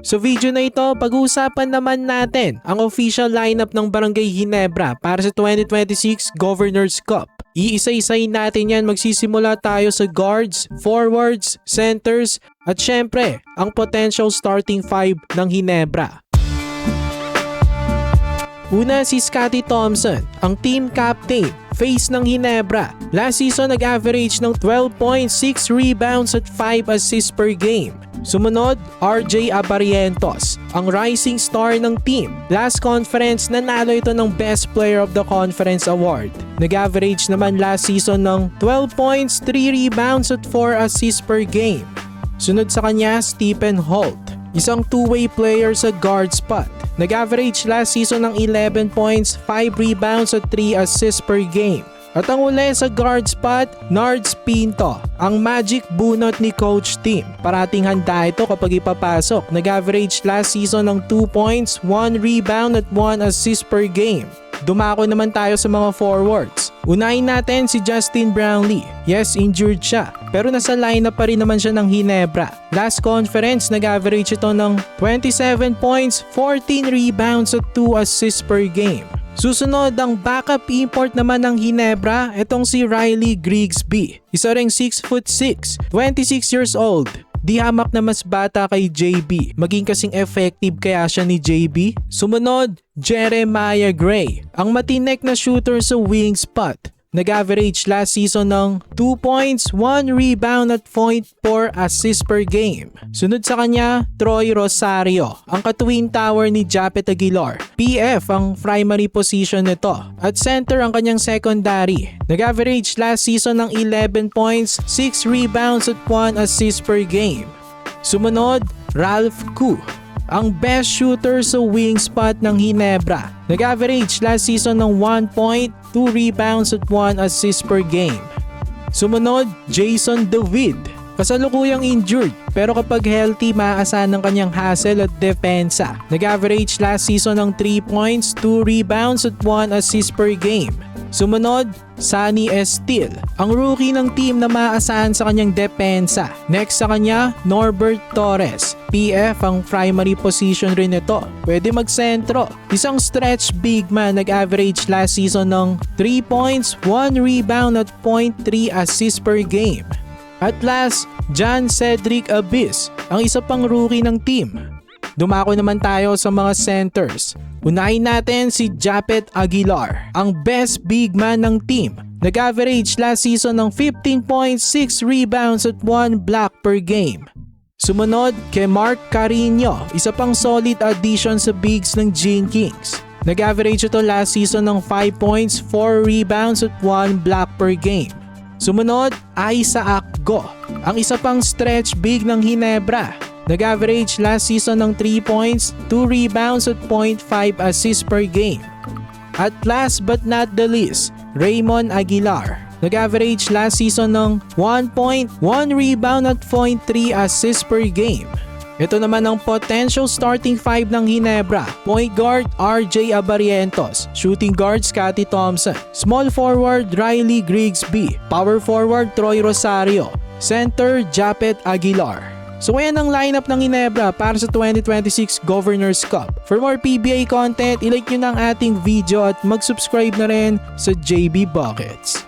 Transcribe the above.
Sa video na ito, pag-uusapan naman natin ang official lineup ng Barangay Ginebra para sa 2026 Governors Cup. Iisa-isayin natin yan, magsisimula tayo sa guards, forwards, centers, at syempre, ang potential starting five ng Ginebra. Una si Scottie Thompson, ang team captain, face ng Ginebra. Last season nag-average ng 12.6 rebounds at 5 assists per game. Sumunod, RJ Abarientos, ang rising star ng team. Last conference, nanalo ito ng Best Player of the Conference Award. Nag-average naman last season ng 12 points, 3 rebounds at 4 assists per game. Sunod sa kanya, Stephen Holt, isang two-way player sa guard spot. Nag-average last season ng 11 points, 5 rebounds at 3 assists per game. At ang uli sa guard spot, Nards Pinto, ang magic bunot ni Coach Tim. Parating handa ito kapag ipapasok. Nag-average last season ng 2 points, 1 rebound at 1 assist per game. Dumako naman tayo sa mga forwards. Unahin natin si Justin Brownlee. Yes, injured siya, pero nasa lineup pa rin naman siya ng Ginebra. Last conference, nag-average ito ng 27 points, 14 rebounds at 2 assists per game. Susunod ang backup import naman ng Ginebra, itong si Riley Grigsby. Isa ring 6'6", 26 years old. Di hamak na mas bata kay JB. Maging kasing effective kaya siya ni JB. Sumunod, Jeremiah Gray, ang matinek na shooter sa wing spot. Nag-average last season ng 2 points, 1 rebound at 0.4 assist per game. Sunod sa kanya, Troy Rosario, ang ka-twin tower ni Japet Aguilar. PF ang primary position nito at center ang kanyang secondary. Nag-average last season ng 11 points, 6 rebounds at 1 assist per game. Sumunod, Ralph Koo, ang best shooter sa wing spot ng Ginebra. Nag-average last season ng 1 point, 2 rebounds at 1 assist per game. Sumunod, Jason David. Kasalukuyang injured, pero kapag healthy, maaasahan ng kanyang hustle at depensa. Nag-average last season ng 3 points, 2 rebounds at 1 assist per game. Sumunod, Sonny Estil, ang rookie ng team na maaasahan sa kanyang depensa. Next sa kanya, Norbert Torres. PF ang primary position rin ito. Pwede magsentro. Isang stretch big man, nag-average last season ng 3 points, 1 rebound at 0.3 assist per game. At last, John Cedric Abyss, ang isa pang rookie ng team. Dumako naman tayo sa mga centers. Unahin natin si Japet Aguilar, ang best big man ng team. Nag-average last season ng 15.6 rebounds at 1 block per game. Sumunod, kay Mark Carino, isa pang solid addition sa bigs ng Gene Kings. Nag-average ito last season ng 5 points, 4 rebounds at 1 block per game. Sumunod, Isaac Go, ang isa pang stretch big ng Ginebra. Nag-average last season ng 3 points, 2 rebounds at 0.5 assists per game. At last but not the least, Raymond Aguilar. Nag-average last season ng 1 point, 1 rebound at 0.3 assists per game. Ito naman ang potential starting five ng Ginebra. Point guard, RJ Abarientos. Shooting guard, Scottie Thompson. Small forward, Riley Grigsby. Power forward, Troy Rosario. Center, Japet Aguilar. So ayan ang lineup ng Ginebra para sa 2026 Governors Cup. For more PBA content, ilike nyo na ang ating video at mag-subscribe na rin sa JB Buckets.